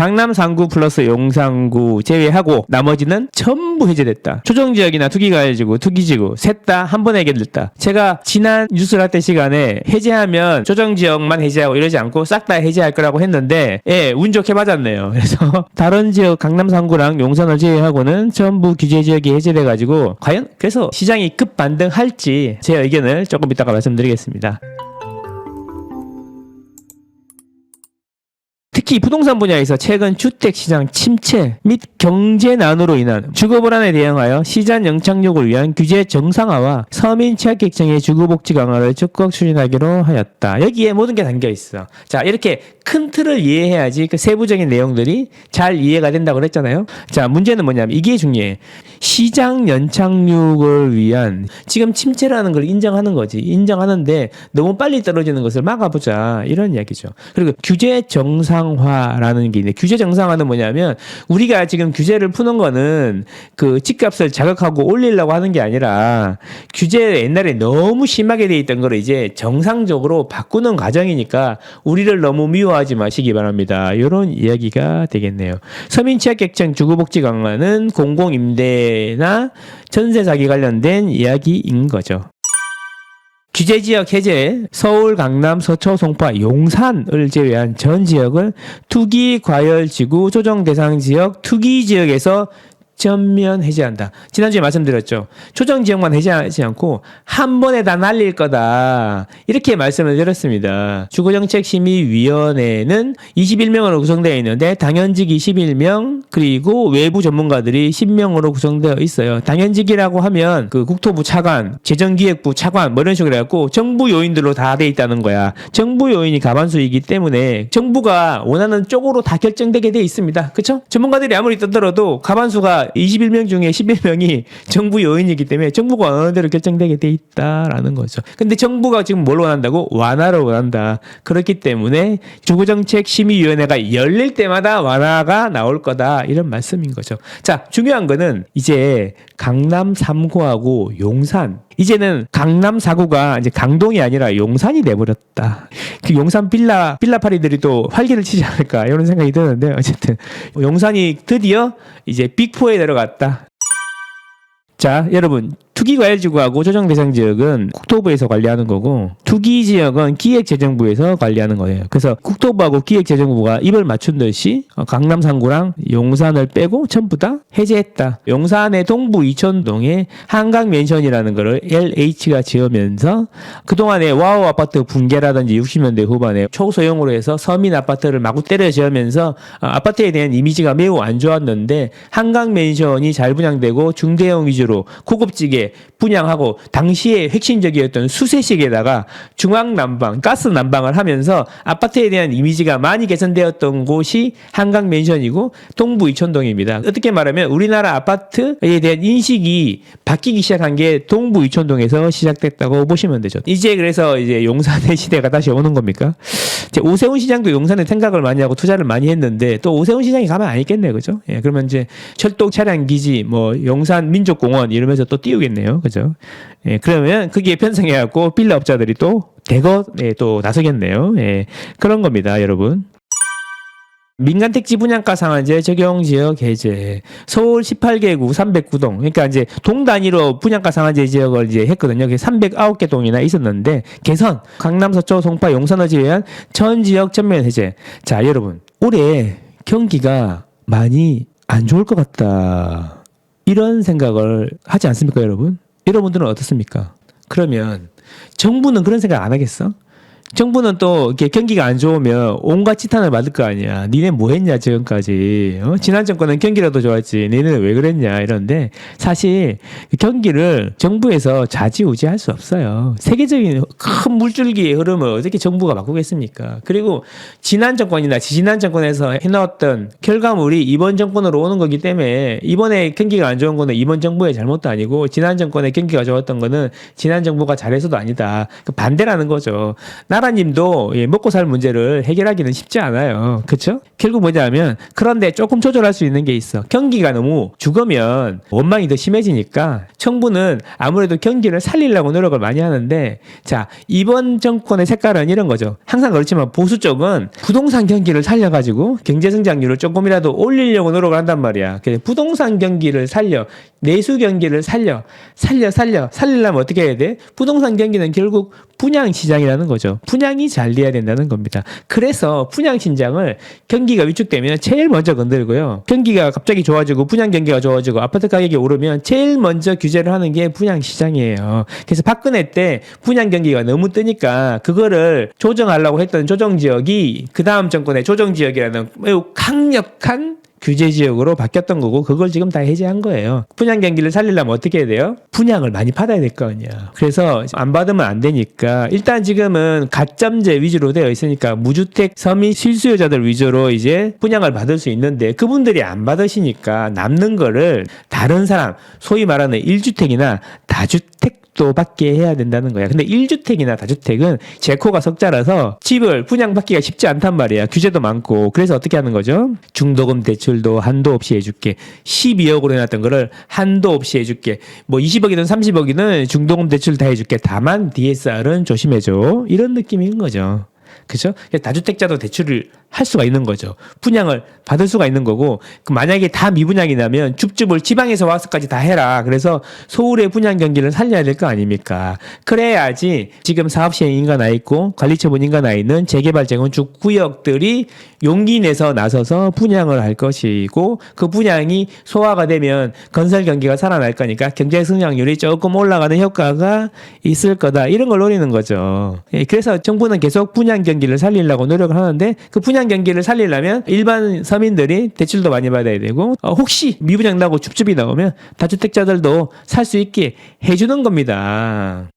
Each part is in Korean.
강남 3구 플러스 용산구 제외하고 나머지는 전부 해제됐다. 초정지역이나 투기가해지구, 투기지구 셋 다 한 번에 해결됐다. 제가 지난 뉴스라떼 시간에 해제하면 초정지역만 해제하고 이러지 않고 싹 다 해제할 거라고 했는데 운 좋게 맞았네요. 그래서 다른 지역 강남 3구랑 용산을 제외하고는 전부 규제지역이 해제돼가지고 과연 그래서 시장이 급반등할지 제 의견을 조금 이따가 말씀드리겠습니다. 특히 부동산 분야에서 최근 주택시장 침체 및 경제난으로 인한 주거불안에 대응하여 시장 영착륙을 위한 규제 정상화와 서민 취약계층의 주거복지 강화를 적극 추진하기로 하였다. 여기에 모든 게 담겨 있어. 자, 이렇게 큰 틀을 이해해야지 그 세부적인 내용들이 잘 이해가 된다고 그랬잖아요. 자, 문제는 뭐냐면 이게 중요해. 시장 연착륙을 위한 지금 침체라는 걸 인정하는 거지. 인정하는데 너무 빨리 떨어지는 것을 막아보자. 이런 이야기죠. 그리고 규제 정상화라는 게 있는데 규제 정상화는 뭐냐면 우리가 지금 규제를 푸는 거는 그 집값을 자극하고 올리려고 하는 게 아니라 규제 옛날에 너무 심하게 돼 있던 걸 이제 정상적으로 바꾸는 과정이니까 우리를 너무 미워하지 마시기 바랍니다. 이런 이야기가 되겠네요. 서민 취약계층 주거복지 강화는 공공임대나 전세 사기 관련된 이야기인 거죠. 규제지역 해제, 서울, 강남, 서초, 송파, 용산을 제외한 전 지역을 투기과열지구 조정대상지역 투기지역에서 전면 해제한다. 지난주에 말씀드렸죠. 초정지역만 해제하지 않고 한 번에 다 날릴 거다. 이렇게 말씀을 드렸습니다. 주거정책심의위원회는 21명으로 구성되어 있는데 당연직이 11명 그리고 외부 전문가들이 10명으로 구성되어 있어요. 당연직이라고 하면 그 국토부 차관, 재정기획부 차관 뭐 이런 식으로 해갖고 정부 요인들로 다 돼 있다는 거야. 정부 요인이 가반수이기 때문에 정부가 원하는 쪽으로 다 결정되게 돼 있습니다. 그렇죠? 전문가들이 아무리 떠들어도 가반수가 21명 중에 11명이 정부 요인이기 때문에 정부가 원하는 대로 결정되게 돼 있다라는 거죠. 근데 정부가 지금 뭘 원한다고? 완화를 원한다. 그렇기 때문에 주거정책심의위원회가 열릴 때마다 완화가 나올 거다. 이런 말씀인 거죠. 자, 중요한 거는 이제 강남 3구하고 용산 이제는 강남 4구가 이제 강동이 아니라 용산이 돼버렸다. 그 용산 빌라파리들이 또 활기를 치지 않을까 이런 생각이 드는데 어쨌든 용산이 드디어 이제 빅4에 들어갔다. 자, 여러분 투기과열지구하고 조정대상지역은 국토부에서 관리하는 거고 투기지역은 기획재정부에서 관리하는 거예요. 그래서 국토부하고 기획재정부가 입을 맞춘 듯이 강남 3구랑 용산을 빼고 전부 다 해제했다. 용산의 동부 이촌동에 한강맨션이라는 거를 LH가 지으면서 그동안에 와우 아파트 붕괴라든지 60년대 후반에 초소형으로 해서 서민 아파트를 마구 때려 지으면서 아파트에 대한 이미지가 매우 안 좋았는데 한강맨션이 잘 분양되고 중대형 위주로 고급지게 분양하고 당시에 핵심적이었던 수세식에다가 중앙난방, 가스난방을 하면서 아파트에 대한 이미지가 많이 개선되었던 곳이 한강맨션이고 동부 이촌동입니다. 어떻게 말하면 우리나라 아파트에 대한 인식이 바뀌기 시작한 게 동부 이촌동에서 시작됐다고 보시면 되죠. 이제 그래서 이제 용산의 시대가 다시 오는 겁니까? 이제 오세훈 시장도 용산에 생각을 많이 하고 투자를 많이 했는데 또 오세훈 시장이 가만 안 있겠네, 그죠? 예, 그러면 이제 철도 차량 기지, 뭐 용산 민족공원 이러면서 또 띄우겠네요, 그죠? 예, 그러면 거기에 편성해갖고 빌라 업자들이 또 대거 또 나서겠네요. 예, 그런 겁니다, 여러분. 민간택지 분양가 상한제 적용 지역 해제. 서울 18개구 309동. 그러니까 이제 동 단위로 분양가 상한제 지역을 이제 했거든요. 309개 동이나 있었는데 개선. 강남, 서초, 송파, 용산을 제외한 전 지역 전면 해제. 자, 여러분. 올해 경기가 많이 안 좋을 것 같다. 이런 생각을 하지 않습니까, 여러분? 여러분들은 어떻습니까? 그러면 정부는 그런 생각 안 하겠어? 정부는 또 이렇게 경기가 안 좋으면 온갖 지탄을 받을 거 아니야. 니네 뭐 했냐 지금까지. 지난 정권은 경기라도 좋았지. 니네는 왜 그랬냐 이런데 사실 경기를 정부에서 좌지우지할 수 없어요. 세계적인 큰 물줄기의 흐름을 어떻게 정부가 바꾸겠습니까? 그리고 지난 정권이나 지지난 정권에서 해놓았던 결과물이 이번 정권으로 오는 거기 때문에 이번에 경기가 안 좋은 거는 이번 정부의 잘못도 아니고 지난 정권에 경기가 좋았던 거는 지난 정부가 잘해서도 아니다. 반대라는 거죠. 나라 나라님도 먹고 살 문제를 해결하기는 쉽지 않아요. 그렇죠? 결국 뭐냐면 그런데 조금 조절할 수 있는 게 있어. 경기가 너무 죽으면 원망이 더 심해지니까 정부는 아무래도 경기를 살리려고 노력을 많이 하는데 자, 이번 정권의 색깔은 이런 거죠. 항상 그렇지만 보수 쪽은 부동산 경기를 살려가지고 경제 성장률을 조금이라도 올리려고 노력을 한단 말이야. 그래서 부동산 경기를 살려, 내수 경기를 살리려면 어떻게 해야 돼? 부동산 경기는 결국 분양 시장이라는 거죠. 분양이 잘 돼야 된다는 겁니다. 그래서 분양 신장을 경기가 위축되면 제일 먼저 건들고요. 경기가 갑자기 좋아지고 분양 경기가 좋아지고 아파트 가격이 오르면 제일 먼저 규제를 하는 게 분양 시장이에요. 그래서 박근혜 때 분양 경기가 너무 뜨니까 그거를 조정하려고 했던 조정 지역이 그 다음 정권의 조정 지역이라는 매우 강력한 규제 지역으로 바뀌었던 거고 그걸 지금 다 해제한 거예요. 분양 경기를 살리려면 어떻게 해야 돼요? 분양을 많이 받아야 될 거 아니야. 그래서 안 받으면 안 되니까 일단 지금은 가점제 위주로 되어 있으니까 무주택 서민 실수요자들 위주로 이제 분양을 받을 수 있는데 그분들이 안 받으시니까 남는 거를 다른 사람 소위 말하는 1주택이나 다주택 또 받게 해야 된다는 거야. 근데 1주택이나 다주택은 재코가 석자라서 집을 분양받기가 쉽지 않단 말이야. 규제도 많고. 그래서 어떻게 하는 거죠? 중도금 대출도 한도 없이 해줄게. 12억으로 해놨던 거를 한도 없이 해줄게. 뭐 20억이든 30억이든 중도금 대출 다 해줄게. 다만 DSR은 조심해줘. 이런 느낌인 거죠. 그죠? 다주택자도 대출을 할 수가 있는 거죠. 분양을 받을 수가 있는 거고 만약에 다 미분양이 나면 줍줍을 지방에서 와서까지 다 해라. 그래서 서울의 분양 경기를 살려야 될 거 아닙니까? 그래야지 지금 사업시행 인가 나 있고 관리처분 인가 나 있는 재개발 재건축 구역들이 용기 내서 나서서 분양을 할 것이고 그 분양이 소화가 되면 건설 경기가 살아날 거니까 경제 성장률이 조금 올라가는 효과가 있을 거다. 이런 걸 노리는 거죠. 그래서 정부는 계속 분양 경기를 살리려고 노력을 하는데 그 분양 경기를 살리려면 일반 서민들이 대출도 많이 받아야 되고 혹시 미분양 나고 줍줍이 나오면 다주택자들도 살 수 있게 해주는 겁니다.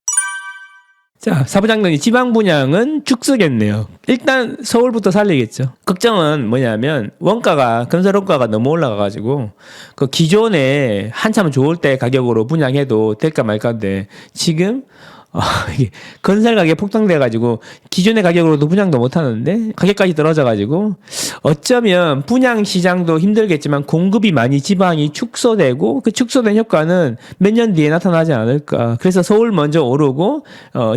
자, 사부장관이 지방 분양은 죽쓰겠네요. 일단 서울부터 살리겠죠. 걱정은 뭐냐면 건설 원가가 너무 올라가가지고 그 기존에 한참 좋을 때 가격으로 분양해도 될까 말까인데 지금 이게 건설 가격 폭등돼가지고 기존의 가격으로도 분양도 못하는데 가격까지 떨어져가지고 어쩌면 분양 시장도 힘들겠지만 공급이 많이 지방이 축소되고 그 축소된 효과는 몇 년 뒤에 나타나지 않을까. 그래서 서울 먼저 오르고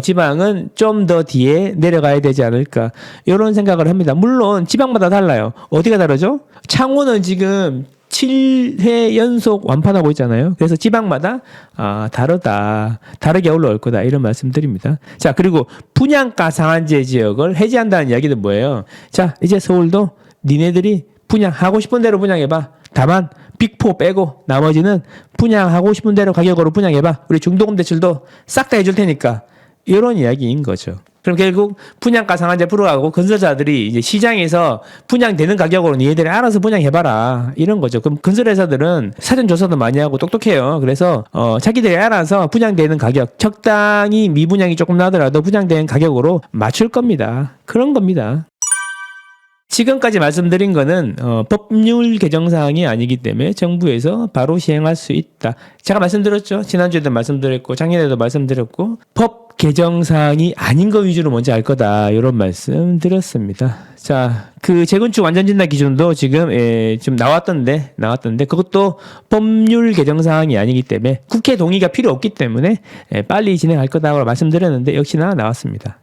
지방은 좀 더 뒤에 내려가야 되지 않을까. 이런 생각을 합니다. 물론 지방마다 달라요. 어디가 다르죠? 창원은 지금 7회 연속 완판하고 있잖아요. 그래서 지방마다 다르게 올라올 거다 이런 말씀드립니다. 자, 그리고 분양가 상한제 지역을 해제한다는 이야기는 뭐예요? 자, 이제 서울도 니네들이 분양하고 싶은 대로 분양해봐. 다만 빅4 빼고 나머지는 분양하고 싶은 대로 가격으로 분양해봐. 우리 중도금 대출도 싹 다 해줄 테니까 이런 이야기인 거죠. 그럼 결국 분양가 상한제 풀어가고 건설자들이 이제 시장에서 분양되는 가격으로 니네들이 알아서 분양해봐라 이런 거죠. 그럼 건설회사들은 사전 조사도 많이 하고 똑똑해요. 그래서 자기들이 알아서 분양되는 가격 적당히 미분양이 조금 나더라도 분양되는 가격으로 맞출 겁니다. 그런 겁니다. 지금까지 말씀드린 거는 법률 개정사항이 아니기 때문에 정부에서 바로 시행할 수 있다. 제가 말씀드렸죠. 지난주에도 말씀드렸고 작년에도 말씀드렸고 법 개정사항이 아닌 거 위주로 먼저 할 거다. 이런 말씀 드렸습니다. 자, 그 재건축 완전진단 기준도 지금 좀 나왔던데 그것도 법률 개정사항이 아니기 때문에 국회 동의가 필요 없기 때문에 빨리 진행할 거다라고 말씀드렸는데 역시나 나왔습니다.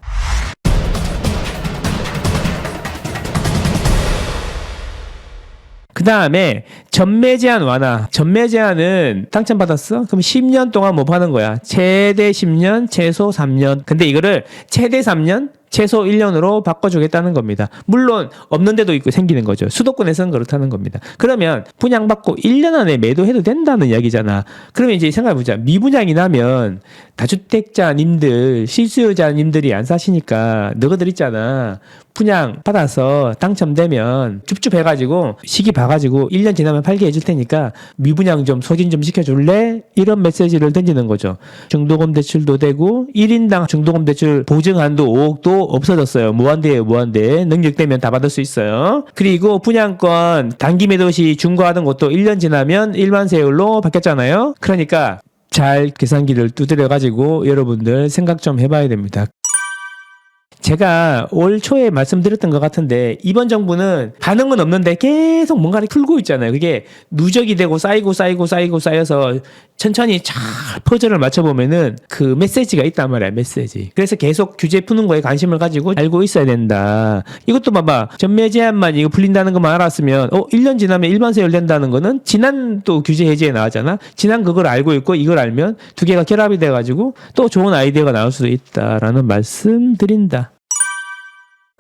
그 다음에 전매 제한 완화. 전매 제한은 당첨받았어? 그럼 10년 동안 못 파는 거야. 최대 10년, 최소 3년. 근데 이거를 최대 3년, 최소 1년으로 바꿔주겠다는 겁니다. 물론 없는 데도 있고 생기는 거죠. 수도권에서는 그렇다는 겁니다. 그러면 분양받고 1년 안에 매도해도 된다는 이야기잖아. 그러면 이제 생각해보자. 미분양이 나면 다주택자님들, 실수요자님들이 안 사시니까 너희들 있잖아. 분양 받아서 당첨되면 줍줍해가지고 시기 봐가지고 1년 지나면 팔게 해줄 테니까 미분양 좀 소진 좀 시켜줄래? 이런 메시지를 던지는 거죠. 중도금 대출도 되고 1인당 중도금 대출 보증 한도 5억도 없어졌어요. 무한대예요. 무한대. 능력되면 다 받을 수 있어요. 그리고 분양권 단기 매도 시 중과하던 것도 1년 지나면 일반 세율로 바뀌었잖아요. 그러니까 잘 계산기를 두드려가지고 여러분들 생각 좀 해봐야 됩니다. 제가 올 초에 말씀드렸던 것 같은데 이번 정부는 반응은 없는데 계속 뭔가를 풀고 있잖아요. 그게 누적이 되고 쌓여서 천천히 잘 퍼즐을 맞춰보면은 그 메시지가 있단 말이야, 메시지. 그래서 계속 규제 푸는 거에 관심을 가지고 알고 있어야 된다. 이것도 봐봐. 전매 제한만 이거 풀린다는 것만 알았으면 1년 지나면 일반 세율 된다는 거는 지난 또 규제 해제에 나왔잖아. 지난 그걸 알고 있고 이걸 알면 두 개가 결합이 돼가지고 또 좋은 아이디어가 나올 수도 있다라는 말씀 드린다.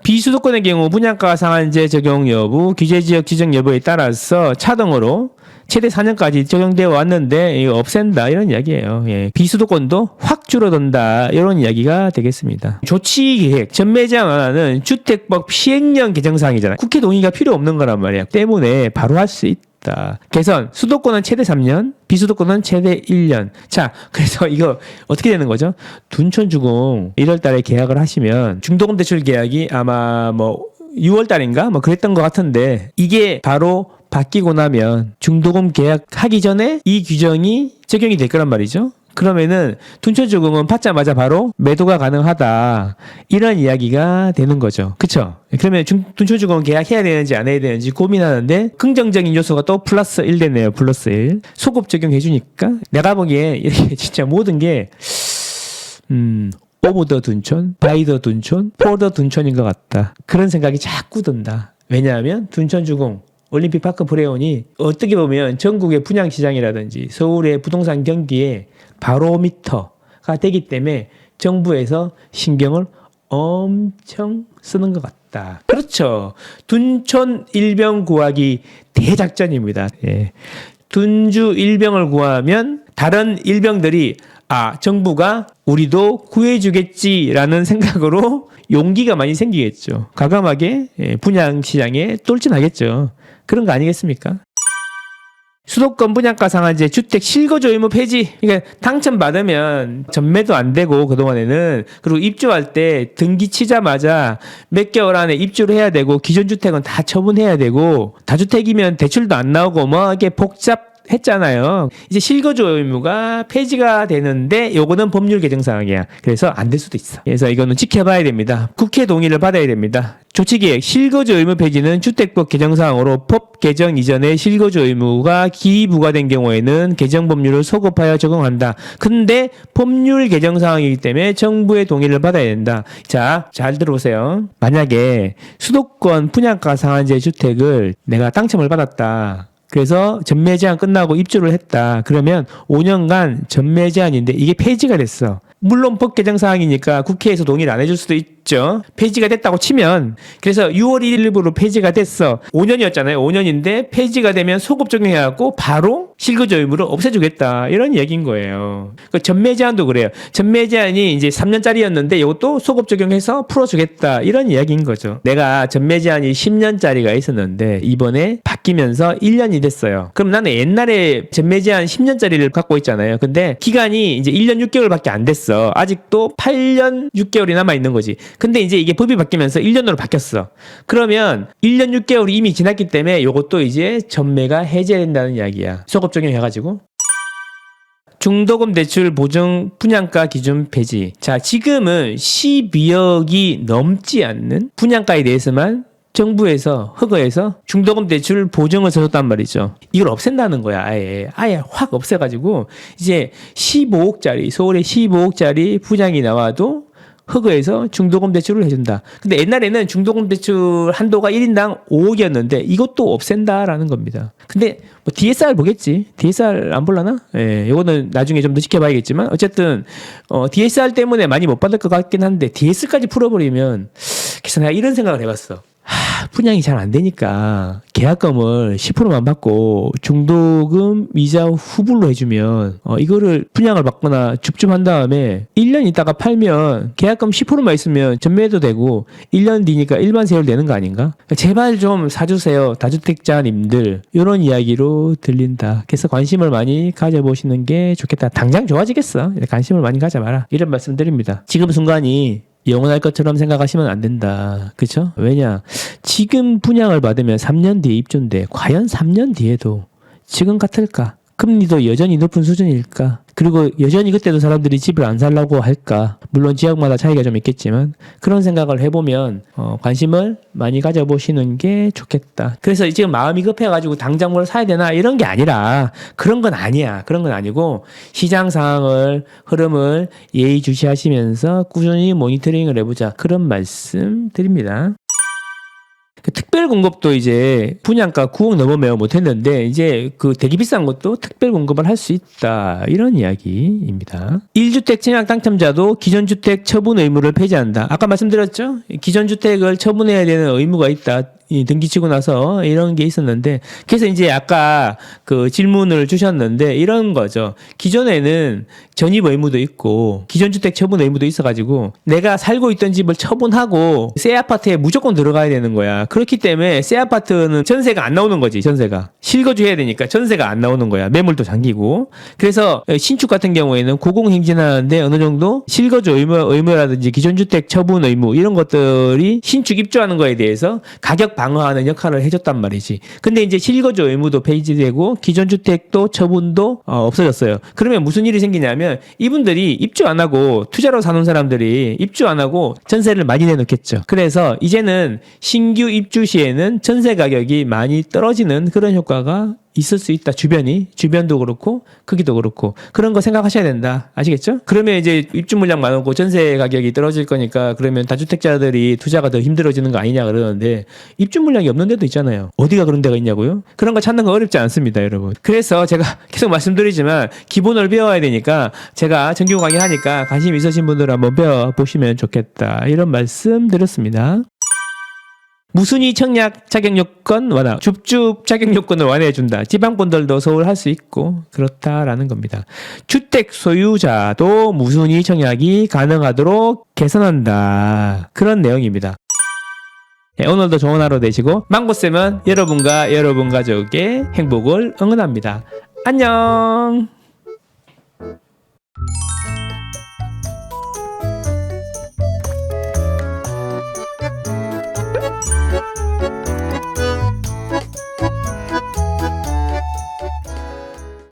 비수도권의 경우 분양가 상한제 적용 여부, 규제지역 지정 여부에 따라서 차등으로 최대 4년까지 적용되어 왔는데 이거 없앤다 이런 이야기예요. 예. 비수도권도 확 줄어든다 이런 이야기가 되겠습니다. 조치계획 전매 제한 완화는 주택법 시행령 개정사항이잖아요. 국회 동의가 필요 없는 거란 말이야. 때문에 바로 할 수 있다. 개선 수도권은 최대 3년, 비수도권은 최대 1년. 자, 그래서 이거 어떻게 되는 거죠? 둔촌주공 1월 달에 계약을 하시면 중도금 대출 계약이 아마 6월 달인가 그랬던 것 같은데 이게 바로 바뀌고 나면 중도금 계약하기 전에 이 규정이 적용이 될 거란 말이죠. 그러면은 둔촌주공은 받자마자 바로 매도가 가능하다 이런 이야기가 되는 거죠. 그쵸? 그러면 둔촌주공 계약해야 되는지 안 해야 되는지 고민하는데 긍정적인 요소가 또 플러스 1 됐네요. 플러스 1. 소급 적용해 주니까 내가 보기에 이렇게 진짜 모든 게 오브 더 둔촌, 바이 더 둔촌, 포 더 둔촌인 것 같다. 그런 생각이 자꾸 든다. 왜냐하면 둔촌주공 올림픽파크 브레온이 어떻게 보면 전국의 분양시장이라든지 서울의 부동산 경기에 바로미터가 되기 때문에 정부에서 신경을 엄청 쓰는 것 같다. 그렇죠. 둔촌 일병 구하기 대작전입니다. 예. 둔주 일병을 구하면 다른 일병들이 정부가 우리도 구해주겠지라는 생각으로 용기가 많이 생기겠죠. 과감하게 분양시장에 돌진하겠죠. 그런 거 아니겠습니까? 수도권 분양가 상한제 주택 실거주 의무 폐지. 그러니까 당첨받으면 전매도 안 되고 그동안에는 그리고 입주할 때 등기 치자마자 몇 개월 안에 입주를 해야 되고 기존 주택은 다 처분해야 되고 다주택이면 대출도 안 나오고 이게 복잡했잖아요. 이제 실거주 의무가 폐지가 되는데 요거는 법률 개정 사항이야. 그래서 안 될 수도 있어. 그래서 이거는 지켜봐야 됩니다. 국회 동의를 받아야 됩니다. 조치계획 실거주 의무 폐지는 주택법 개정 사항으로 법 개정 이전에 실거주 의무가 기부과된 경우에는 개정 법률을 소급하여 적용한다. 근데 법률 개정 사항이기 때문에 정부의 동의를 받아야 된다. 자, 잘 들어보세요. 만약에 수도권 분양가 상한제 주택을 내가 당첨을 받았다. 그래서 전매 제한 끝나고 입주를 했다. 그러면 5년간 전매 제한인데 이게 폐지가 됐어. 물론 법 개정 사항이니까 국회에서 동의를 안 해줄 수도 있죠. 폐지가 됐다고 치면 그래서 6월 1일부로 폐지가 됐어. 5년이었잖아요. 5년인데 폐지가 되면 소급 적용해갖고 바로 실거주 의무를 없애주겠다. 이런 얘기인 거예요. 그 전매 제한도 그래요. 전매 제한이 이제 3년짜리였는데 이것도 소급 적용해서 풀어주겠다. 이런 이야기인 거죠. 내가 전매 제한이 10년짜리가 있었는데 이번에 바뀌면서 1년이 됐어요. 그럼 나는 옛날에 전매 제한 10년짜리를 갖고 있잖아요. 근데 기간이 이제 1년 6개월밖에 안 됐어. 아직도 8년 6개월이 남아있는 거지. 근데 이제 이게 법이 바뀌면서 1년으로 바뀌었어. 그러면 1년 6개월이 이미 지났기 때문에 이것도 이제 전매가 해제된다는 이야기야. 소급 적용해가지고. 중도금 대출 보증 분양가 기준 폐지. 자, 지금은 12억이 넘지 않는 분양가에 대해서만 정부에서 허가해서 중도금 대출 보증을 서줬단 말이죠. 이걸 없앤다는 거야. 아예 확 없애가지고 이제 15억짜리 서울에 15억짜리 분양이 나와도 허가해서 중도금 대출을 해준다. 근데 옛날에는 중도금 대출 한도가 1인당 5억이었는데 이것도 없앤다라는 겁니다. 근데 DSR 보겠지. DSR 안 볼라나? 예, 이거는 나중에 좀 더 지켜봐야겠지만 어쨌든 DSR 때문에 많이 못 받을 것 같긴 한데 DS까지 풀어버리면 그래서 내가 이런 생각을 해봤어. 분양이 잘 안 되니까 계약금을 10%만 받고 중도금 이자 후불로 해주면 이거를 분양을 받거나 줍줍한 다음에 1년 있다가 팔면 계약금 10%만 있으면 전매해도 되고 1년 뒤니까 일반 세율 되는 거 아닌가? 제발 좀 사주세요. 다주택자님들. 이런 이야기로 들린다. 그래서 관심을 많이 가져보시는 게 좋겠다. 당장 좋아지겠어. 관심을 많이 가져봐라. 이런 말씀 드립니다. 지금 순간이 영원할 것처럼 생각하시면 안 된다. 그렇죠? 왜냐? 지금 분양을 받으면 3년 뒤에 입주인데 과연 3년 뒤에도 지금 같을까? 금리도 여전히 높은 수준일까? 그리고 여전히 그때도 사람들이 집을 안 살라고 할까? 물론 지역마다 차이가 좀 있겠지만 그런 생각을 해보면 관심을 많이 가져보시는 게 좋겠다. 그래서 지금 마음이 급해가지고 당장 뭘 사야 되나 이런 게 아니라 그런 건 아니야. 그런 건 아니고 시장 상황을 흐름을 예의주시하시면서 꾸준히 모니터링을 해보자. 그런 말씀 드립니다. 그 특별 공급도 이제 분양가 9억 넘으면 못했는데 이제 그 되게 비싼 것도 특별 공급을 할 수 있다 이런 이야기입니다. 1주택 청약 당첨자도 기존 주택 처분 의무를 폐지한다. 아까 말씀드렸죠? 기존 주택을 처분해야 되는 의무가 있다. 이 등기 치고 나서 이런 게 있었는데 그래서 이제 아까 그 질문을 주셨는데 이런 거죠. 기존에는 전입 의무도 있고 기존 주택 처분 의무도 있어가지고 내가 살고 있던 집을 처분하고 새 아파트에 무조건 들어가야 되는 거야. 그렇기 때문에 새 아파트는 전세가 안 나오는 거지. 전세가 실거주해야 되니까 전세가 안 나오는 거야. 매물도 잠기고. 그래서 신축 같은 경우에는 고공행진하는데 어느 정도 실거주 의무라든지 기존 주택 처분 의무 이런 것들이 신축 입주하는 거에 대해서 가격 방어하는 역할을 해줬단 말이지. 근데 이제 실거주 의무도 폐지되고 기존 주택도 처분도 없어졌어요. 그러면 무슨 일이 생기냐면 이분들이 입주 안 하고 투자로 사는 사람들이 입주 안 하고 전세를 많이 내놓겠죠. 그래서 이제는 신규 입주 시에는 전세 가격이 많이 떨어지는 그런 효과가 있을 수 있다. 주변도 그렇고 크기도 그렇고 그런 거 생각하셔야 된다. 아시겠죠? 그러면 이제 입주 물량 많고 전세 가격이 떨어질 거니까 그러면 다주택자들이 투자가 더 힘들어지는 거 아니냐 그러는데 입주 물량이 없는 데도 있잖아요. 어디가 그런 데가 있냐고요? 그런 거 찾는 거 어렵지 않습니다, 여러분. 그래서 제가 계속 말씀드리지만 기본을 배워야 되니까 제가 정규 강의 하니까 관심 있으신 분들 한번 배워보시면 좋겠다. 이런 말씀 드렸습니다. 무순위 청약 자격 요건 완화, 줍줍 자격 요건을 완화해준다. 지방분들도 서울 할 수 있고 그렇다라는 겁니다. 주택 소유자도 무순위 청약이 가능하도록 개선한다. 그런 내용입니다. 네, 오늘도 좋은 하루 되시고 망고쌤은 여러분과 여러분 가족의 행복을 응원합니다. 안녕.